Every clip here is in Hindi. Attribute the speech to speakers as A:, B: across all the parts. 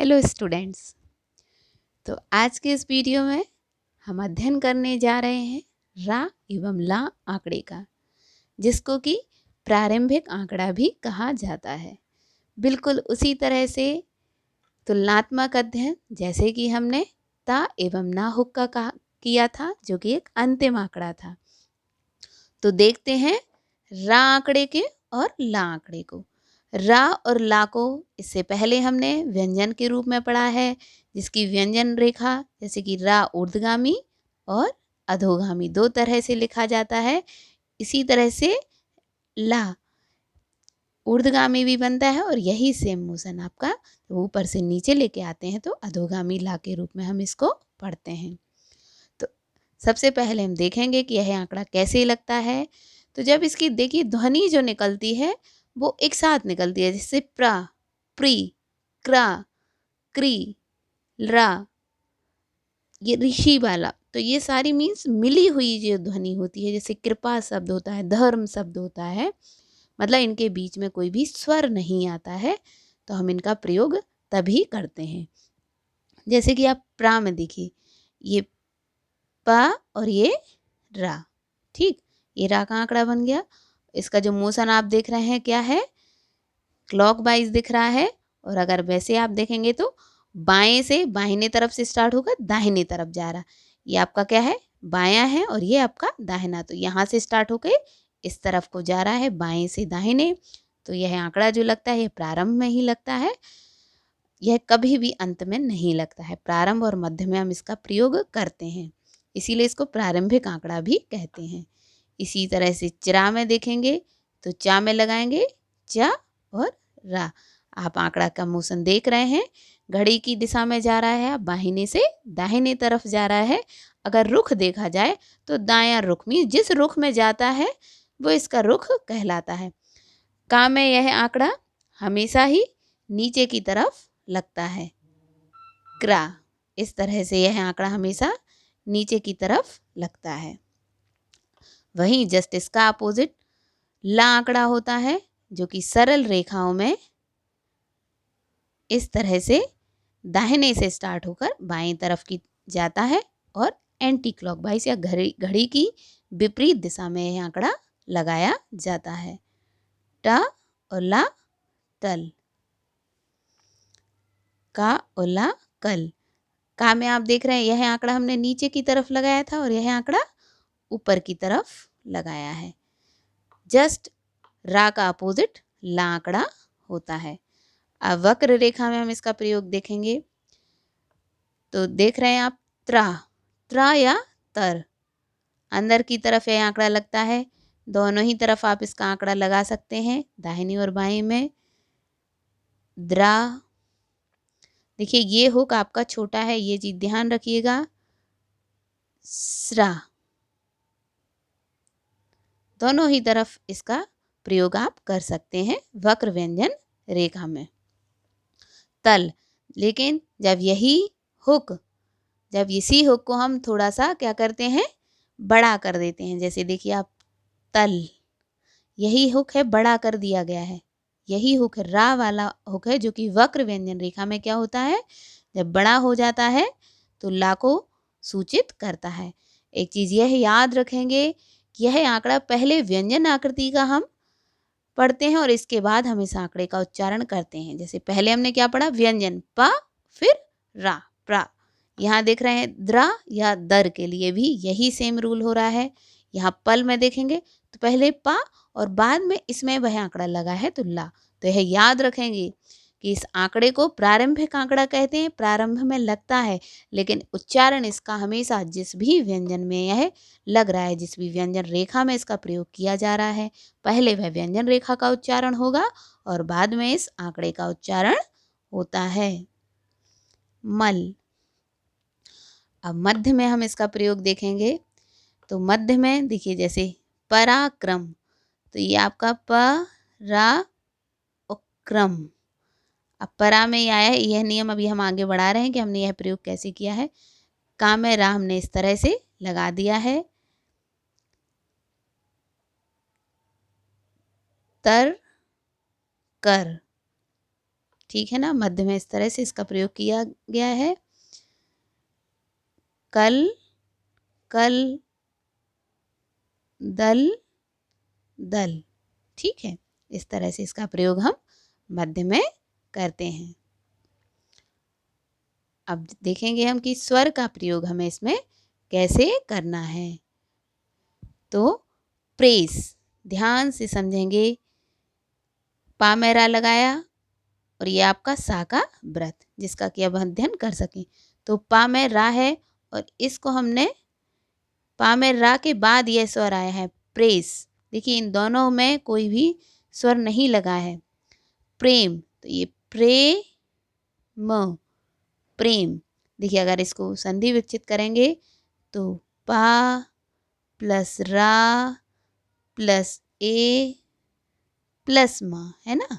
A: Hello students. तो आज के इस वीडियो में हम अध्ययन करने जा रहे हैं रा एवं ला आंकड़े का, जिसको कि प्रारंभिक आंकड़ा भी कहा जाता है। बिल्कुल उसी तरह से तुलनात्मक अध्ययन जैसे कि हमने ता एवं ना हुक का किया था, जो कि एक अंतिम आंकड़ा था। तो देखते हैं रा आंकड़े के और ला आंकड़े को। रा और ला को इससे पहले हमने व्यंजन के रूप में पढ़ा है, जिसकी व्यंजन रेखा जैसे कि रा ऊर्ध्वगामी और अधोगामी दो तरह से लिखा जाता है। इसी तरह से ला ऊर्ध्वगामी भी बनता है और यही सेम मोशन आपका ऊपर से नीचे लेके आते हैं तो अधोगामी ला के रूप में हम इसको पढ़ते हैं। तो सबसे पहले हम देखेंगे कि यह आंकड़ा कैसे लगता है। तो जब इसकी देखिए ध्वनि जो निकलती है वो एक साथ निकलती है, जैसे प्रा, प्री, क्रा, क्री, रा, ये ऋषि वाला। तो ये सारी मीन्स मिली हुई जो ध्वनि होती है, जैसे कृपा शब्द होता है, धर्म शब्द होता है, मतलब इनके बीच में कोई भी स्वर नहीं आता है, तो हम इनका प्रयोग तभी करते हैं। जैसे कि आप प्रा में देखिए, ये पा और ये रा, ठीक, ये रा का आंकड़ा बन गया। इसका जो मोशन आप देख रहे हैं क्या है, क्लॉक वाइज दिख रहा है। और अगर वैसे आप देखेंगे तो बाएं से बाहिने तरफ से स्टार्ट होकर दाहिने तरफ जा रहा। ये आपका क्या है, बायां है और ये आपका दाहिना। तो यहाँ से स्टार्ट होकर इस तरफ को जा रहा है, बाएं से दाहिने। तो यह आंकड़ा जो लगता है ये प्रारंभ में ही लगता है, यह कभी भी अंत में नहीं लगता है। प्रारंभ और मध्य में हम इसका प्रयोग करते हैं, इसीलिए इसको प्रारंभिक आंकड़ा भी कहते हैं। इसी तरह से चा में देखेंगे तो चा में लगाएंगे चा और रा। आप आंकड़ा का मोशन देख रहे हैं, घड़ी की दिशा में जा रहा है, आप बाहिने से दाहिने तरफ जा रहा है। अगर रुख देखा जाए तो दायां रुख में जिस रुख में जाता है वो इसका रुख कहलाता है। का में यह आंकड़ा हमेशा ही नीचे की तरफ लगता है, क्रा। इस तरह से यह आंकड़ा हमेशा नीचे की तरफ लगता है। वहीं जस्ट इसका अपोजिट ला आंकड़ा होता है, जो कि सरल रेखाओं में इस तरह से दाहिने से स्टार्ट होकर बाएं तरफ की जाता है और एंटी क्लॉकवाइज या घड़ी की विपरीत दिशा में यह आंकड़ा लगाया जाता है। टा और ला तल, का और ला कल। का में आप देख रहे हैं यह आंकड़ा हमने नीचे की तरफ लगाया था और यह आंकड़ा ऊपर की तरफ लगाया है। जस्ट रा का अपोजिट ला आंकड़ा होता है। अब वक्र रेखा में हम इसका प्रयोग देखेंगे तो देख रहे हैं आप त्रा, त्रा या तर, अंदर की तरफ यह आंकड़ा लगता है। दोनों ही तरफ आप इसका आंकड़ा लगा सकते हैं, दाहिनी और बाएं में। द्रा, देखिए ये हुक आपका छोटा है, ये चीज ध्यान रखिएगा। स्रा, दोनों ही तरफ इसका प्रयोग आप कर सकते हैं वक्र व्यंजन रेखा में। तल, लेकिन जब इसी हुक को हम थोड़ा सा क्या करते हैं, बड़ा कर देते हैं। जैसे देखिए आप तल, यही हुक है, बड़ा कर दिया गया है। यही हुक है, रा वाला हुक है, जो कि वक्र व्यंजन रेखा में क्या होता है, जब बड़ा हो जाता है तो ला को सूचित करता है। एक चीज यह याद रखेंगे, यह आंकड़ा पहले व्यंजन आकृति का हम पढ़ते हैं और इसके बाद हम इस आंकड़े का उच्चारण करते हैं। जैसे पहले हमने क्या पढ़ा, व्यंजन पा फिर रा, प्रा। यहाँ देख रहे हैं द्रा या दर के लिए भी यही सेम रूल हो रहा है। यहाँ पल में देखेंगे तो पहले पा और बाद में इसमें वह आंकड़ा लगा है तो ला। तो यह याद रखेंगे कि इस आंकड़े को प्रारंभिक आंकड़ा कहते हैं, प्रारंभ में लगता है, लेकिन उच्चारण इसका हमेशा जिस भी व्यंजन में यह लग रहा है, जिस भी व्यंजन रेखा में इसका प्रयोग किया जा रहा है, पहले वह व्यंजन रेखा का उच्चारण होगा और बाद में इस आंकड़े का उच्चारण होता है। मल। अब मध्य में हम इसका प्रयोग देखेंगे तो मध्य में देखिए जैसे पराक्रम, तो ये आपका प रा क्रम। अब परा में आया है, यह नियम अभी हम आगे बढ़ा रहे हैं कि हमने यह प्रयोग कैसे किया है। का में रा हमने इस तरह से लगा दिया है। तर कर, ठीक है ना। मध्य में इस तरह से इसका प्रयोग किया गया है। कल, कल, दल, दल। ठीक है, इस तरह से इसका प्रयोग हम मध्य में करते हैं। अब देखेंगे हम कि स्वर का प्रयोग हमें इसमें कैसे करना है। तो प्रेस, ध्यान से समझेंगे। पा में रा लगाया और ये आपका सा का व्रत, जिसका कि अब अध्ययन कर सकें। तो पा में रा है और इसको हमने पा में रा के बाद यह स्वर आया है प्रेस। देखिए इन दोनों में कोई भी स्वर नहीं लगा है। प्रेम, तो ये प्रेम, प्रेम। देखिए अगर इसको संधि विच्छेद करेंगे तो पा प्लस रा प्लस ए प्लस मा, है ना।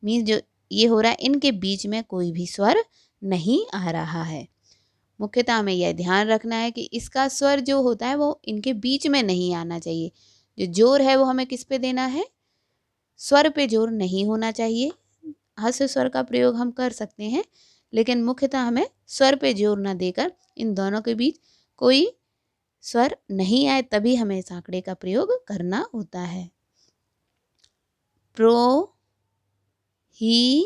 A: मीन्स जो ये हो रहा है, इनके बीच में कोई भी स्वर नहीं आ रहा है। मुख्यतः हमें यह ध्यान रखना है कि इसका स्वर जो होता है वो इनके बीच में नहीं आना चाहिए। जो जोर है वो हमें किस पे देना है, स्वर पे जोर नहीं होना चाहिए। हस्त स्वर का प्रयोग हम कर सकते हैं, लेकिन मुख्यतः हमें स्वर पे जोर ना देकर इन दोनों के बीच कोई स्वर नहीं आए तभी हमें इस आंकड़े का प्रयोग करना होता है। प्रो ही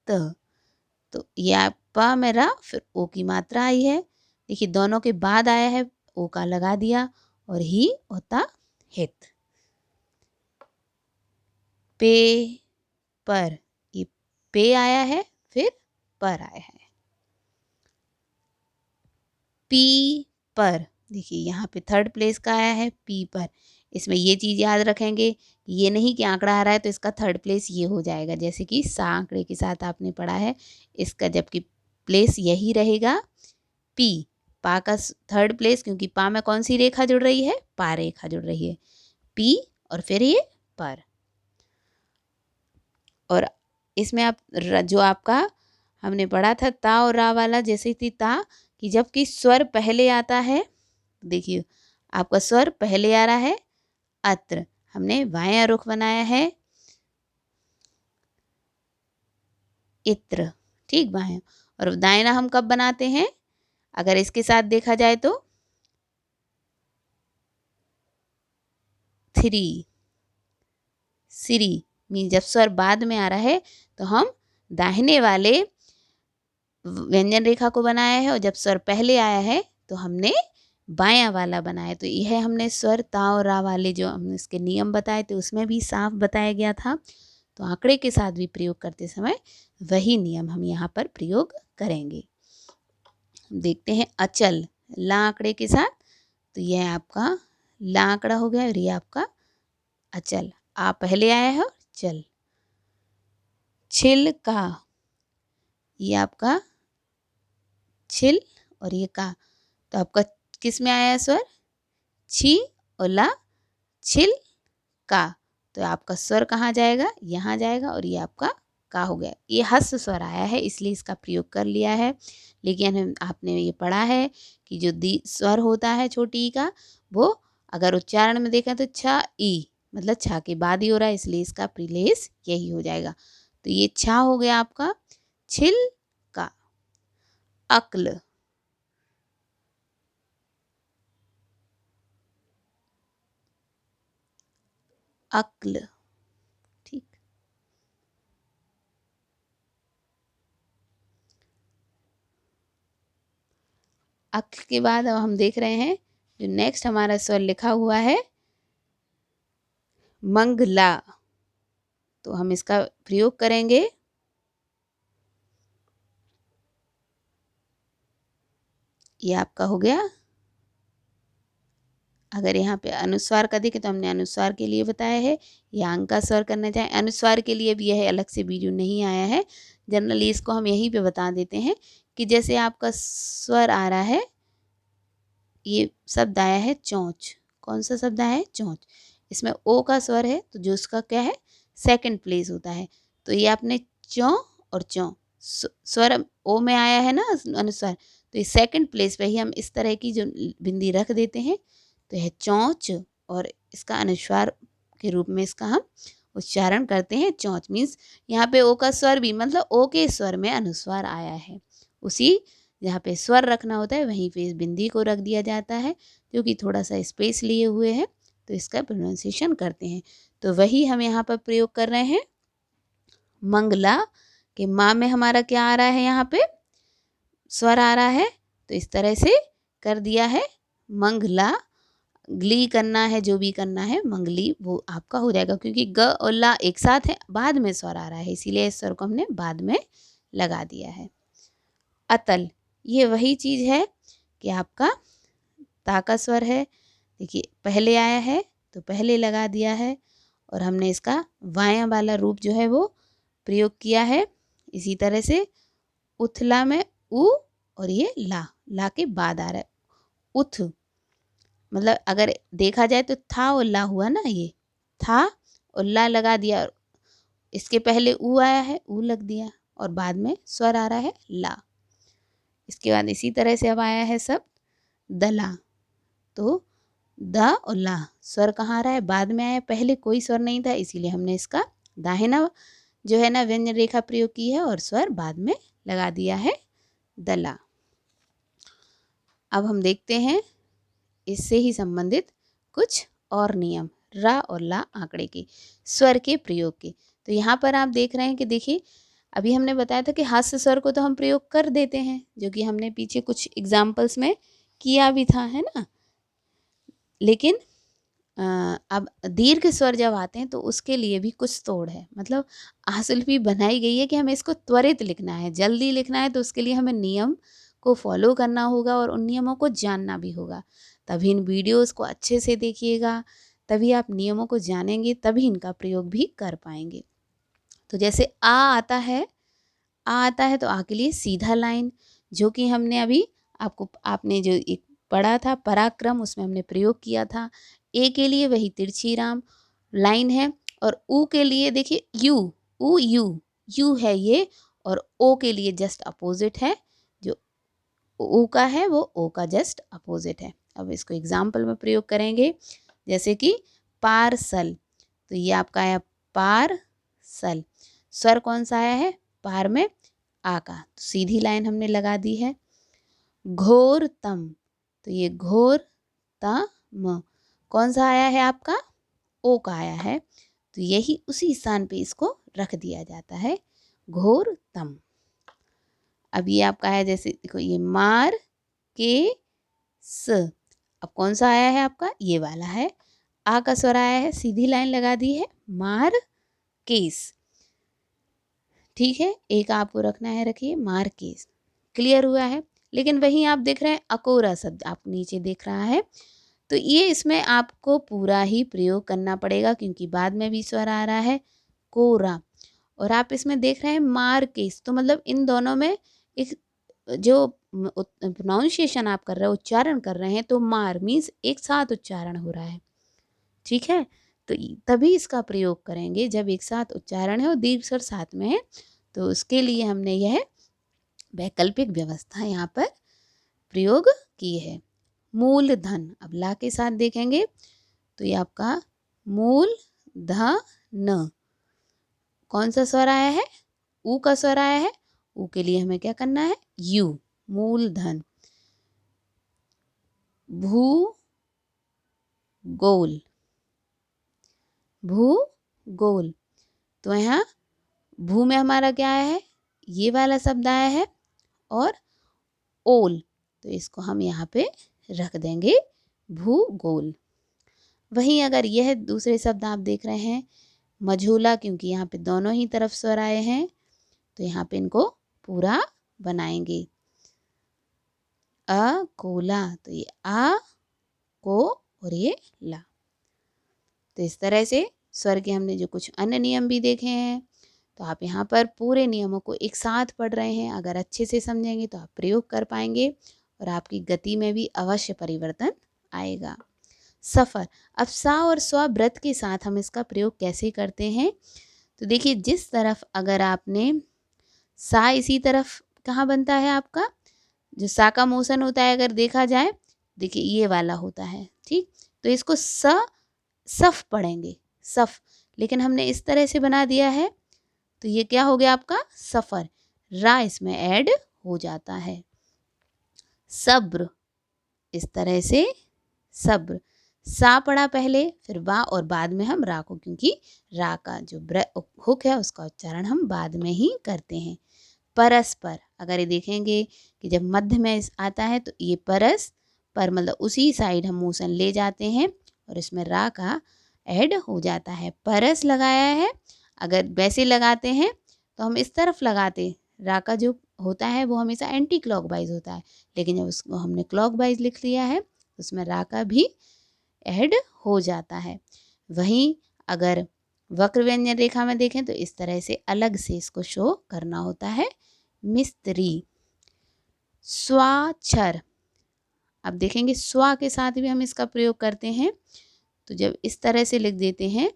A: त, तो यह प में रा, फिर ओ की मात्रा आई है। देखिए दोनों के बाद आया है, ओ का लगा दिया और ही होता हित। पे पर, ये पे आया है फिर पर आया है। पी पर, देखिए यहाँ पे थर्ड प्लेस का आया है पी पर। इसमें ये चीज़ याद रखेंगे, ये नहीं कि आंकड़ा आ रहा है तो इसका थर्ड प्लेस ये हो जाएगा, जैसे कि सा आंकड़े के साथ आपने पढ़ा है, इसका जबकि प्लेस यही रहेगा पी। पा का थर्ड प्लेस, क्योंकि पा में कौन सी रेखा जुड़ रही है, पा रेखा जुड़ रही है, पी और फिर ये पर। और इसमें आप जो आपका हमने पढ़ा था ता और रा वाला, जैसे थी ता कि जबकि स्वर पहले आता है, देखिए आपका स्वर पहले आ रहा है अत्र, हमने बायां रुख बनाया है इत्र, ठीक बायां। और दाहिना हम कब बनाते हैं, अगर इसके साथ देखा जाए तो थ्री, सिरी। मीन जब स्वर बाद में आ रहा है तो हम दाहिने वाले व्यंजन रेखा को बनाया है, और जब स्वर पहले आया है तो हमने बायां वाला बनाया। तो यह हमने स्वर ता और रा वाले जो हमने इसके नियम बताए थे उसमें भी साफ बताया गया था। तो आंकड़े के साथ भी प्रयोग करते समय वही नियम हम यहाँ पर प्रयोग करेंगे। देखते हैं अचल, ला आंकड़े के साथ, तो यह आपका ला आंकड़ा हो गया और ये आपका अचल। आ पहले आया है, चल। छिल का, ये आपका छिल और ये का, तो आपका किस में आया स्वर, छी और ला, छिल का। तो आपका स्वर कहाँ जाएगा, यहाँ जाएगा, और ये आपका का हो गया। ये हस्त स्वर आया है इसलिए इसका प्रयोग कर लिया है। लेकिन आपने ये पढ़ा है कि जो दी स्वर होता है छोटी ई का, वो अगर उच्चारण में देखा तो छ ई, मतलब छा के बाद ही हो रहा है, इसलिए इसका प्रिलेस यही हो जाएगा। तो ये छा हो गया आपका छिल का। अक्ल, अक्ल, ठीक। अक्ल के बाद अब हम देख रहे हैं जो नेक्स्ट हमारा स्वर लिखा हुआ है मंगला, तो हम इसका प्रयोग करेंगे। ये आपका हो गया। अगर यहाँ पे अनुस्वार का देखें तो हमने अनुस्वार के लिए बताया है, या अंक का स्वर करना चाहें अनुस्वार के लिए भी यह अलग से वीडियो नहीं आया है। जनरली इसको हम यहीं पे बता देते हैं कि जैसे आपका स्वर आ रहा है, ये शब्द आया है चौंच, कौन सा शब्द आया है, चौंच। इसमें ओ का स्वर है तो जो उसका क्या है, सेकंड प्लेस होता है। तो ये आपने चौं और चौं स्वर ओ में आया है ना अनुस्वार, तो इस सेकंड प्लेस पे ही हम इस तरह की जो बिंदी रख देते हैं, तो यह चौंच, और इसका अनुस्वार के रूप में इसका हम उच्चारण करते हैं चौंच। मीन्स यहाँ पे ओ का स्वर भी मतलब ओ के स्वर में अनुस्वार आया है, उसी जहाँ पे स्वर रखना होता है वहीं पे इस बिंदी को रख दिया जाता है, क्योंकि थोड़ा सा स्पेस लिए हुए है तो इसका प्रोनाउंसिएशन करते हैं। तो वही हम यहाँ पर प्रयोग कर रहे हैं। मंगला के माँ में हमारा क्या आ रहा है, यहाँ पे स्वर आ रहा है, तो इस तरह से कर दिया है। मंगला, ग्ली करना है, जो भी करना है मंगली वो आपका हो जाएगा, क्योंकि ग और ला एक साथ है, बाद में स्वर आ रहा है, इसीलिए इस स्वर को हमने बाद में लगा दिया है। अतल, ये वही चीज़ है कि आपका ता का स्वर है, देखिए पहले आया है तो पहले लगा दिया है, और हमने इसका वायां वाला रूप जो है वो प्रयोग किया है। इसी तरह से उथला में उ और ये ला के बाद आ रहा है उथ, मतलब अगर देखा जाए तो था और ला हुआ ना, ये था और ला लगा दिया, इसके पहले ऊ आया है, ऊ लग दिया, और बाद में स्वर आ रहा है ला। इसके बाद इसी तरह से अब आया है सब दला, तो द और ला स्वर कहाँ आ रहा है, बाद में आया, पहले कोई स्वर नहीं था, इसीलिए हमने इसका दाहिना जो है ना व्यंजन रेखा प्रयोग की है और स्वर बाद में लगा दिया है दला। अब हम देखते हैं इससे ही संबंधित कुछ और नियम रा और ला आंकड़े के स्वर के प्रयोग के। तो यहाँ पर आप देख रहे हैं कि देखिए अभी हमने बताया था कि हास्य स्वर को तो हम प्रयोग कर देते हैं, जो कि हमने पीछे कुछ एग्जाम्पल्स में किया भी था, है ना। लेकिन अब दीर्घ स्वर जब आते हैं तो उसके लिए भी कुछ तोड़ है, मतलब आसुलिपि बनाई गई है कि हमें इसको त्वरित लिखना है, जल्दी लिखना है, तो उसके लिए हमें नियम को फॉलो करना होगा और उन नियमों को जानना भी होगा। तभी इन वीडियोस को अच्छे से देखिएगा, तभी आप नियमों को जानेंगे, तभी इनका प्रयोग भी कर पाएंगे। तो जैसे आ आता है, तो आ के लिए सीधा लाइन, जो कि हमने अभी आपने जो एक पढ़ा था पराक्रम, उसमें हमने प्रयोग किया था। ए के लिए वही तिरछी राम लाइन है, और ऊ के लिए देखिए यू, ऊ यू है ये, और ओ के लिए जस्ट अपोजिट है, जो ऊ का है वो ओ का जस्ट अपोजिट है। अब इसको एग्जाम्पल में प्रयोग करेंगे, जैसे कि पार्सल, तो ये आपका आया पार्सल, स्वर कौन सा आया है, पार में आ का, तो सीधी लाइन हमने लगा दी है। घोरतम, तो ये घोर तम कौन सा आया है आपका, ओ का आया है, तो यही उसी स्थान पे इसको रख दिया जाता है, घोरतम। अब ये आपका है, जैसे देखो ये मार के स, अब कौन सा आया है आपका, ये वाला है, आ का स्वर आया है, सीधी लाइन लगा दी है, मार केस, ठीक है, एक आपको रखना है, रखिए मार केस, क्लियर हुआ है। लेकिन वहीं आप देख रहे हैं अकोरा शब्द आप नीचे देख रहा है, तो ये इसमें आपको पूरा ही प्रयोग करना पड़ेगा, क्योंकि बाद में भी स्वर आ रहा है कोरा, और आप इसमें देख रहे हैं मार केस, तो मतलब इन दोनों में एक जो प्रोनाउंसिएशन आप कर रहे हो, उच्चारण कर रहे हैं, तो मार मीन्स एक साथ उच्चारण हो रहा है, ठीक है, तो तभी इसका प्रयोग करेंगे जब एक साथ उच्चारण है और दीर्घ स्वर साथ में है, तो उसके लिए हमने यह वैकल्पिक व्यवस्था यहाँ पर प्रयोग की है। मूलधन, अब ला के साथ देखेंगे तो ये आपका मूल धन, कौन सा स्वर आया है, ऊ का स्वर आया है, ऊ के लिए हमें क्या करना है, यू, मूलधन। भूगोल, भूगोल, तो यहाँ भू में हमारा क्या आया है, ये वाला शब्द आया है, और ओल, तो इसको हम यहाँ पे रख देंगे भूगोल। वहीं अगर यह दूसरे शब्द आप देख रहे हैं मझूला, क्योंकि यहाँ पे दोनों ही तरफ स्वर आए हैं, तो यहाँ पे इनको पूरा बनाएंगे, अकोला, तो ये आ को और ये ला। तो इस तरह से स्वर के हमने जो कुछ अन्य नियम भी देखे हैं, तो आप यहाँ पर पूरे नियमों को एक साथ पढ़ रहे हैं, अगर अच्छे से समझेंगे तो आप प्रयोग कर पाएंगे और आपकी गति में भी अवश्य परिवर्तन आएगा। सफ़र, अब सा और स्व व्रत के साथ हम इसका प्रयोग कैसे करते हैं, तो देखिए जिस तरफ अगर आपने सा, इसी तरफ कहाँ बनता है आपका, जो सा का मोशन होता है अगर देखा जाए, देखिए ये वाला होता है, ठीक, तो इसको सफ पढ़ेंगे, सफ, लेकिन हमने इस तरह से बना दिया है तो ये क्या हो गया आपका सफ़र, रा इसमें ऐड हो जाता है। सब्र, इस तरह से सब्र, सा पढ़ा पहले फिर वा और बाद में हम रा को, क्योंकि रा का जो हुक है उसका उच्चारण हम बाद में ही करते हैं। परस्पर, अगर ये देखेंगे कि जब मध्य में आता है तो ये परस पर मतलब उसी साइड हम मोशन ले जाते हैं और इसमें रा का ऐड हो जाता है। परस लगाया है, अगर वैसे लगाते हैं तो हम इस तरफ लगाते, रा का जो होता है वो हमेशा एंटी क्लॉकवाइज होता है, लेकिन जब उसको हमने क्लॉकवाइज लिख लिया है तो उसमें रा का भी ऐड हो जाता है। वहीं अगर वक्र व्यंजन रेखा में देखें तो इस तरह से अलग से इसको शो करना होता है। मिस्त्री, स्वाक्षर, अब देखेंगे स्वा के साथ भी हम इसका प्रयोग करते हैं, तो जब इस तरह से लिख देते हैं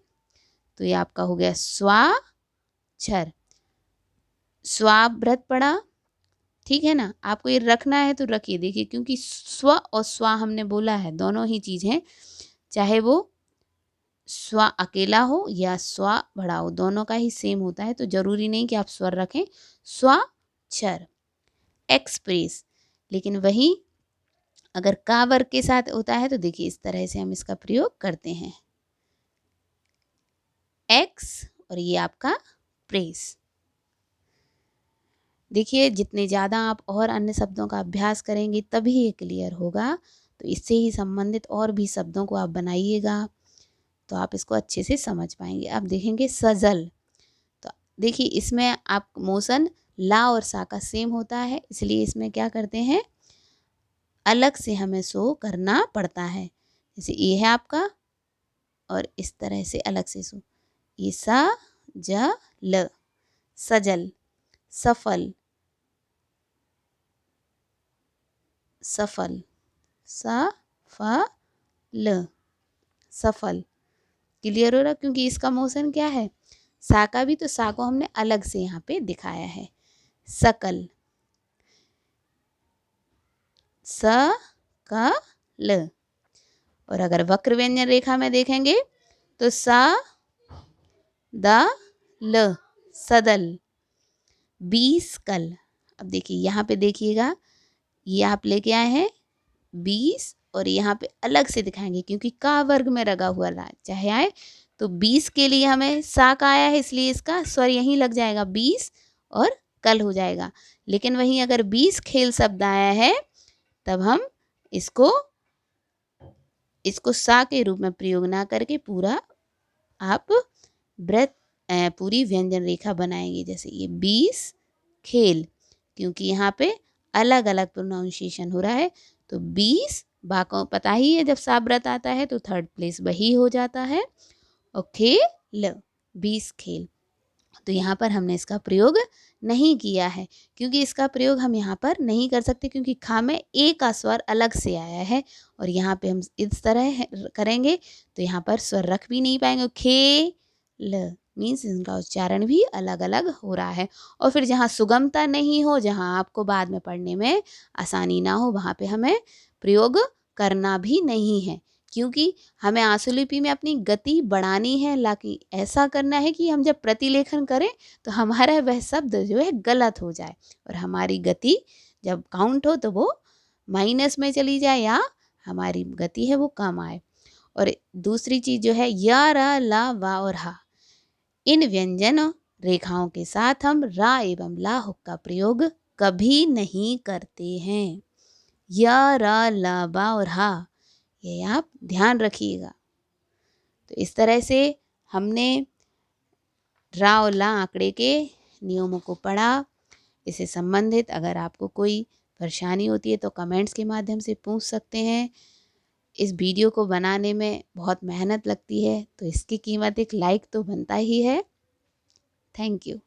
A: तो ये आपका हो गया स्वाक्षर। स्वाव्रत पड़ा, ठीक है ना, आपको ये रखना है तो रखिए, देखिए क्योंकि स्व और स्वा हमने बोला है, दोनों ही चीज़ हैं, चाहे वो स्वा अकेला हो या स्वा बड़ा हो, दोनों का ही सेम होता है, तो जरूरी नहीं कि आप स्वर रखें। स्वाक्षर। एक्सप्रेस, लेकिन वही अगर का वर्ग के साथ होता है तो देखिए इस तरह से हम इसका प्रयोग करते हैं, एक्स और ये आपका प्रेस। देखिए जितने ज़्यादा आप और अन्य शब्दों का अभ्यास करेंगे तभी ये क्लियर होगा, तो इससे ही संबंधित और भी शब्दों को आप बनाइएगा तो आप इसको अच्छे से समझ पाएंगे। अब देखेंगे सजल, तो देखिए इसमें आप मोशन ला और सा का सेम होता है, इसलिए इसमें क्या करते हैं, अलग से हमें शो करना पड़ता है। जैसे ये है आपका और इस तरह से अलग से शो, ये सा ज ल, सजल। सफल, सफल, सा फ ल, सफल। क्लियर हो रहा, क्योंकि इसका मोशन क्या है, सा का भी, तो सा को हमने अलग से यहाँ पे दिखाया है। सकल, स क ल, और अगर वक्र व्यंजन रेखा में देखेंगे तो सा द ल, सदल। 20 कल, अब देखिए यहाँ पे देखिएगा, ये आप लेके आए हैं 20 और यहाँ पे अलग से दिखाएंगे क्योंकि का वर्ग में रगा हुआ ला चाहे आए, तो 20 के लिए हमें सा का आया है इसलिए इसका स्वर यहीं लग जाएगा 20 और कल हो जाएगा। लेकिन वहीं अगर 20 खेल शब्द आया है तब हम इसको सा के रूप में प्रयोग ना करके पूरा आप व्रत पूरी व्यंजन रेखा बनाएंगे। जैसे ये 20 खेल, क्योंकि यहाँ पे अलग अलग प्रोनाउंसिएशन हो रहा है, तो 20 बाको पता ही है, जब सा व्रत आता है तो थर्ड प्लेस वही हो जाता है, और खेल 20 खेल, तो यहाँ पर हमने इसका प्रयोग नहीं किया है, क्योंकि इसका प्रयोग हम यहाँ पर नहीं कर सकते क्योंकि खा में ए का स्वर अलग से आया है, और यहाँ पे हम इस तरह करेंगे तो यहाँ पर स्वर रख भी नहीं पाएंगे। खेल मीन्स इनका उच्चारण भी अलग अलग हो रहा है, और फिर जहाँ सुगमता नहीं हो, जहाँ आपको बाद में पढ़ने में आसानी ना हो, वहाँ पे हमें प्रयोग करना भी नहीं है, क्योंकि हमें आंसुलिपि में अपनी गति बढ़ानी है, लाकि ऐसा करना है कि हम जब प्रतिलेखन करें तो हमारा वह शब्द जो है गलत हो जाए और हमारी गति जब काउंट हो तो वो माइनस में चली जाए या हमारी गति है वो कम आए। और दूसरी चीज़ जो है या, रा, ला, वा और हा, इन व्यंजन रेखाओं के साथ हम रा एवं ला हुक का प्रयोग कभी नहीं करते हैं। या, रा, ला, वा और हा, ये आप ध्यान रखिएगा। तो इस तरह से हमने रा और ला आंकड़े के नियमों को पढ़ा। इससे संबंधित अगर आपको कोई परेशानी होती है तो कमेंट्स के माध्यम से पूछ सकते हैं। इस वीडियो को बनाने में बहुत मेहनत लगती है, तो इसकी कीमत एक लाइक तो बनता ही है। Thank you.